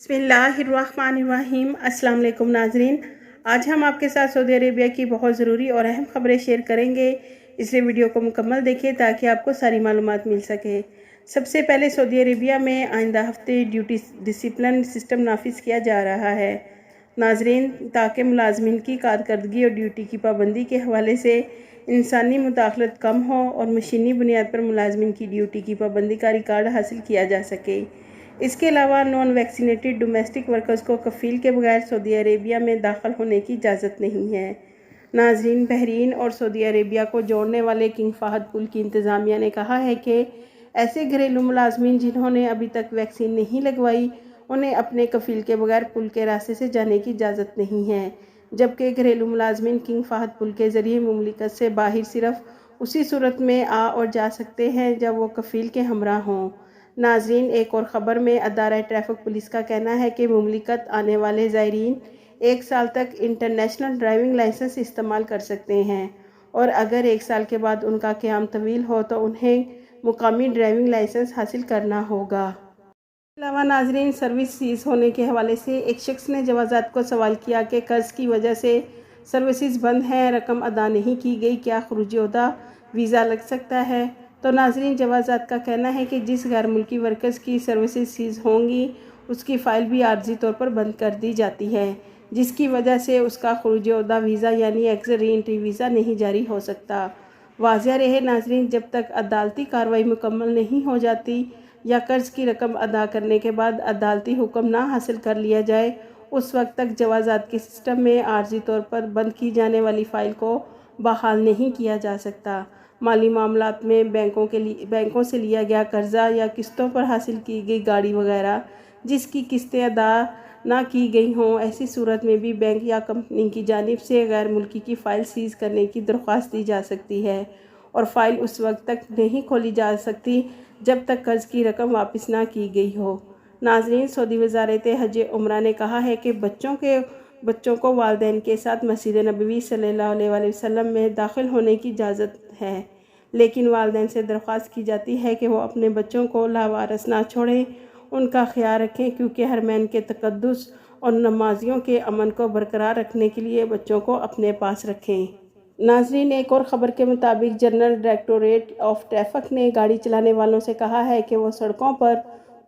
बिस्मिल्लाहिर्रहमानिर्रहीम। अस्सलाम वालेकुम नाजरीन, आज हम आपके साथ सऊदी अरेबिया की बहुत ज़रूरी और अहम खबरें शेयर करेंगे। इसलिए वीडियो को मुकम्मल देखिए ताकि आपको सारी मालूमात मिल सके। सबसे पहले सऊदी अरेबिया में आइंदा हफ्ते ड्यूटी डिसिप्लिन सिस्टम नाफिज किया जा रहा है नाजरीन, ताकि मुलाजमीन की कारकर्दगी और ड्यूटी की पाबंदी के हवाले से इंसानी मुदाखलत कम हो और मशीनी बुनियाद पर मुलाजमीन की ड्यूटी की पाबंदी का रिकॉर्ड हासिल किया जा सके। इसके अलावा नॉन वैक्सीनेटेड डोमेस्टिक वर्कर्स को कफ़ील के बगैर सऊदी अरेबिया में दाखिल होने की इजाज़त नहीं है नाजरीन। बहरीन और सऊदी अरेबिया को जोड़ने वाले किंग फाहद पुल की इंतज़ामिया ने कहा है कि ऐसे घरेलू मुलाजमीन जिन्होंने अभी तक वैक्सीन नहीं लगवाई उन्हें अपने कफ़ील के बगैर पुल के रास्ते से जाने की इजाज़त नहीं है, जबकि घरेलू मुलाजमीन किंग फाहद पुल के ज़रिए मुमलिकत से बाहर सिर्फ उसी सूरत में आ और जा सकते हैं जब वो कफ़ील के हमरा हों नाजरीन। एक और ख़बर में अदारा ट्रैफिक पुलिस का कहना है कि मुमलिकत आने वाले ज़ायरीन 1 साल तक इंटरनेशनल ड्राइविंग लाइसेंस इस्तेमाल कर सकते हैं और अगर 1 साल के बाद उनका क़याम तवील हो तो उन्हें मुकामी ड्राइविंग लाइसेंस हासिल करना होगा। इसके अलावा नाजरीन, सर्विस सीज होने के हवाले से एक शख्स ने जवाज़ात को सवाल किया कि कर्ज़ की वजह से सर्विसेज बंद हैं, रकम अदा नहीं की गई, क्या खरूज-ए-ओहदा वीज़ा लग सकता है? तो नाजरीन, जवाज़ात का कहना है कि जिस गैर मुल्की वर्कर्स की सर्विसेज सीज होंगी उसकी फ़ाइल भी आर्जी तौर पर बंद कर दी जाती है, जिसकी वजह से उसका खरूज-ए-ओहदा वीज़ा यानी एक्स री एंट्री वीज़ा नहीं जारी हो सकता। वाज़ेह रहे नाजरीन, जब तक अदालती कार्रवाई मुकम्मल नहीं हो जाती या कर्ज़ की रकम अदा करने के बाद अदालती हुक्म ना हासिल कर लिया जाए, उस वक्त तक जवाज़ात के सिस्टम में आर्जी तौर पर बंद की जाने वाली फ़ाइल को बहाल नहीं किया जा सकता। माली मामलात में बैंकों से लिया गया कर्ज़ा या किस्तों पर हासिल की गई गाड़ी वगैरह जिसकी किस्तें अदा ना की गई हों, ऐसी सूरत में भी बैंक या कंपनी की जानिब से गैर मुल्की की फ़ाइल सीज़ करने की दरख्वास्त दी जा सकती है और फ़ाइल उस वक्त तक नहीं खोली जा सकती जब तक कर्ज़ की रकम वापस ना की गई हो नाजरीन। सऊदी वज़ारत हज उम्रा ने कहा है कि बच्चों को वालिदैन के साथ मस्जिद नबवी सल्लल्लाहु अलैहि वसल्लम में दाखिल होने की इजाज़त है, लेकिन वालिदैन से दरख्वास्त की जाती है कि वो अपने बच्चों को लावारस ना छोड़ें, उनका ख्याल रखें, क्योंकि हरमैन के तक़द्दुस और नमाजियों के अमन को बरकरार रखने के लिए बच्चों को अपने पास रखें नाजरीन। एक और ख़बर के मुताबिक जनरल डायरेक्टोरेट ऑफ ट्रैफिक ने गाड़ी चलाने वालों से कहा है कि वो सड़कों पर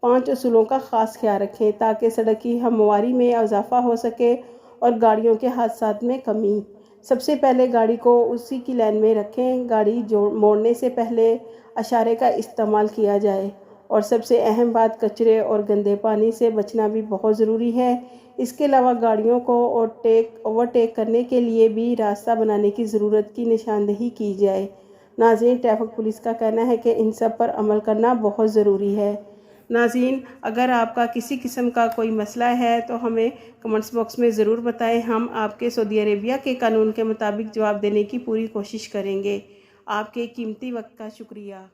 5 असूलों का ख़ास ख्याल रखें ताकि सड़क की हमवारी में इजाफा हो सके और गाड़ियों के हादसात में कमी। सबसे पहले गाड़ी को उसी की लाइन में रखें, गाड़ी मोड़ने से पहले इशारे का इस्तेमाल किया जाए और सबसे अहम बात, कचरे और गंदे पानी से बचना भी बहुत ज़रूरी है। इसके अलावा गाड़ियों को ओवरटेक करने के लिए भी रास्ता बनाने की ज़रूरत की निशानदेही की जाए नाज़रीन। ट्रैफिक पुलिस का कहना है कि इन सब पर अमल करना बहुत ज़रूरी है नाज़रीन। अगर आपका किसी किस्म का कोई मसला है तो हमें कमेंट्स बॉक्स में ज़रूर बताएं, हम आपके सऊदी अरेबिया के कानून के मुताबिक जवाब देने की पूरी कोशिश करेंगे। आपके कीमती वक्त का शुक्रिया।